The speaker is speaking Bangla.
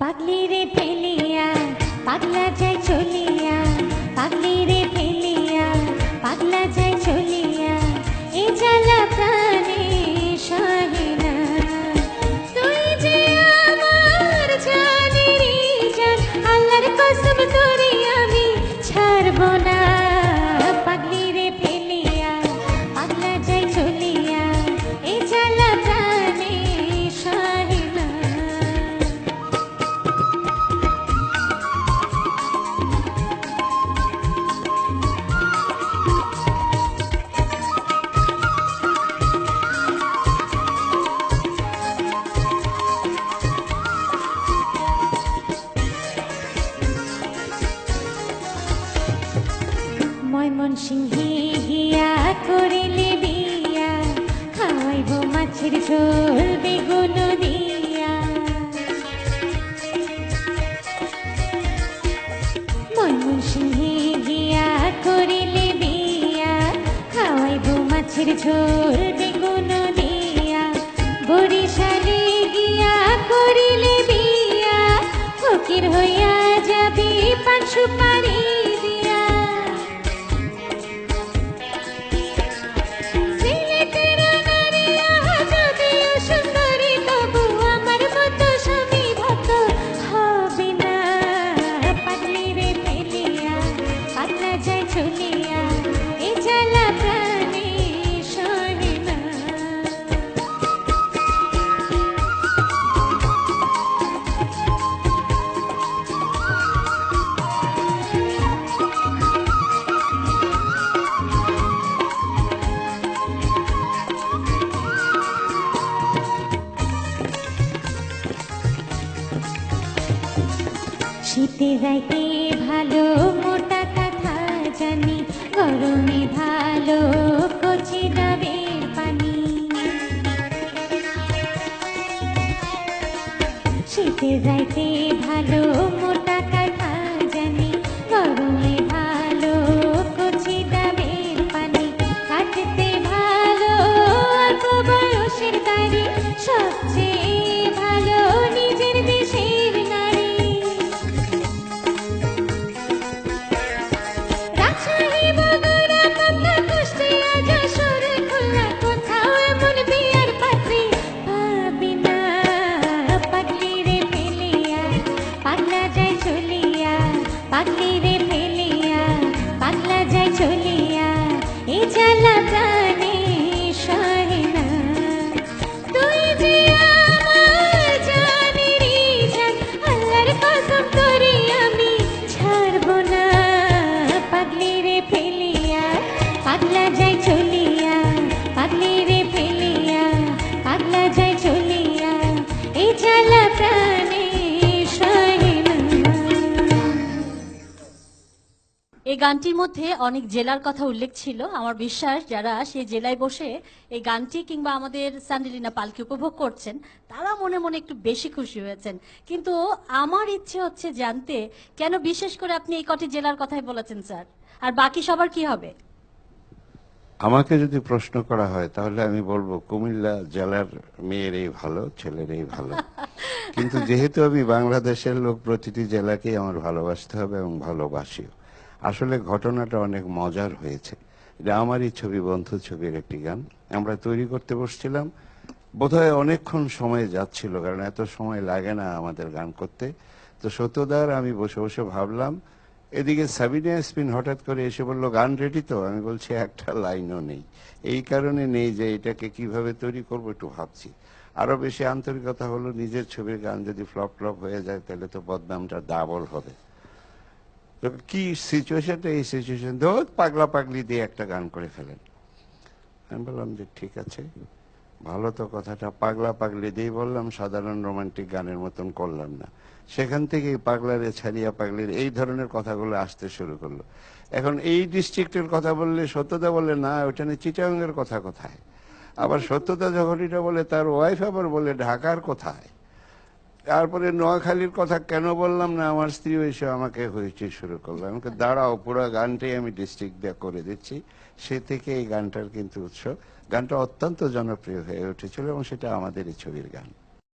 পাগলি রে ফেলিয়া পাগলা যায় চলিয়া, পাগলি রে ফেলিয়া পাগলা যায় চলিয়া, এ জ্বালা প্রাণে সহে না। তুই যে আমার জানেরই জান, আল্লাহর কসম তোরে আমি ছাড়ব না। পাগলি রে ফেলিয়া পাগলা যায় চলিয়া, এ জ্বালা প্রাণে সহে না। ময়মনসিংহে গিয়া করিলে বিয়া, খাওয়াইব মাছের ঝোল বেগুন দিয়া। ময়মনসিংহে গিয়া করিলে বিয়া, খাওয়াইব মাছের ঝোল বেগুন দিয়া। বরিশালে গিয়া করিলে বিয়া, ফকির হইয়া যাবি পান সুপারি দিয়া। সিলেটের নারীরা যদিও সুন্দরী, তবু আমার মতো স্বামী ভক্ত হবে না। পাগলি রে ফেলিয়া পাগলা যায় চলিয়া, এ জ্বালা প্রাণে সহে না। শীতের রাইতে ভালো মোটা কাঁথা জানি, গরমে ভালো কচি ডাবের পানি। শীতের রাইতে ভালো মোটা কাঁথা জানি, গরমে ভালো কচি ডাবের পানি। কাটতে ভালো অল্প বয়সের দাড়ি, সবচেয়ে ভালো নিজের দেশের নারী। রাজশাহী, বগুড়া, পাবনা, কুষ্টিয়া, যশোর, খুলনা, কোথাও এমন বিয়ার পাত্রী পাবি না। পাগলি রে ফেলিয়া পাগলা যায় চলিয়া, পাগলি রে ফেলিয়া পাগলা যায় চলিয়া, এ জ্বালা প্রাণে সহে না। তুই যে আমার জানেরই জান, আল্লাহর কসম তোরে আমি ছাড়ব না। পাগলি রে ফেলিয়া পাগলা যায় চলিয়া, পাগলি রে ফেলিয়া পাগলা যায় চলিয়া, এ জ্বালা প্রাণে সহে না। এই গানটির মধ্যে অনেক জেলার কথা উল্লেখ ছিল। আমার বিশ্বাস যারা সেই জেলায় বসে এই গানটি কিংবা আমাদের স্যান্ডেলিনা পালকি উপভোগ করছেন, তারা মনে মনে একটু বেশি খুশি হয়েছেন। কিন্তু আমার ইচ্ছে হচ্ছে জানতে, কেন বিশেষ করে আপনি এই কটি জেলার কথাই বলেছেন স্যার, আর বাকি সবার কি হবে? আমাকে যদি প্রশ্ন করা হয় তাহলে আমি বলবো কুমিল্লা জেলার মেয়েরাই ভালো, ছেলেরাই ভালো। কিন্তু যেহেতু আমি বাংলাদেশের লোক, প্রতিটি জেলাকেই আমার ভালোবাসতে হবে এবং ভালোবাসিও। আসলে ঘটনাটা অনেক মজার হয়েছে। এটা আমারই ছবি, বন্ধু ছবির একটি গান আমরা তৈরি করতে বসছিলাম। বোধহয় অনেকক্ষণ সময় যাচ্ছিল, কারণ এত সময় লাগে না আমাদের গান করতে। তো সত্যদার আমি বসে বসে ভাবলাম, এদিকে সাবিনা ইয়াসমিন হঠাৎ করে এসে বললো গান রেডি তো। আমি বলছি একটা লাইনও নেই। এই কারণে নেই যে এটাকে কিভাবে তৈরি করব একটু ভাবছি। আরো বেশি আন্তরিকতা হলো, নিজের ছবির গান যদি ফ্লপ হয়ে যায় তাহলে তো বদনামটা ডাবল হবে। তো কি সিচুয়েশনটা, এই সিচুয়েশন পাগলা পাগলি দিয়ে একটা গান করে ফেলেন। আমি বললাম যে ঠিক আছে, ভালো তো কথাটা, পাগলা পাগলি দিয়ে বললাম, সাধারণ রোমান্টিক গানের মতন করলাম না। সেখান থেকে পাগলারে ছাড়িয়া পাগলির এই ধরনের কথাগুলো আসতে শুরু করলো। এখন এই ডিস্ট্রিক্টের কথা বললে সত্যতা বলে না, ওটা নিয়ে চিটাগাংয়ের কথা কোথায়। আবার সত্যতা যখন এটা বলে, তার ওয়াইফ আবার বলে ঢাকার কোথায়। তারপরে নোয়াখালীর কথা কেন বললাম না, আমার স্ত্রী এসে আমাকে হইচই শুরু করলো। আমাকে দাঁড়াও, পুরো গানটাই আমি ডিস্ট্রিক্ট দিয়ে করে দিচ্ছি। সে থেকে এই গানটার কিন্তু উৎস, গানটা অত্যন্ত জনপ্রিয় হয়ে উঠেছিল এবং সেটা আমাদেরই ছবির গান।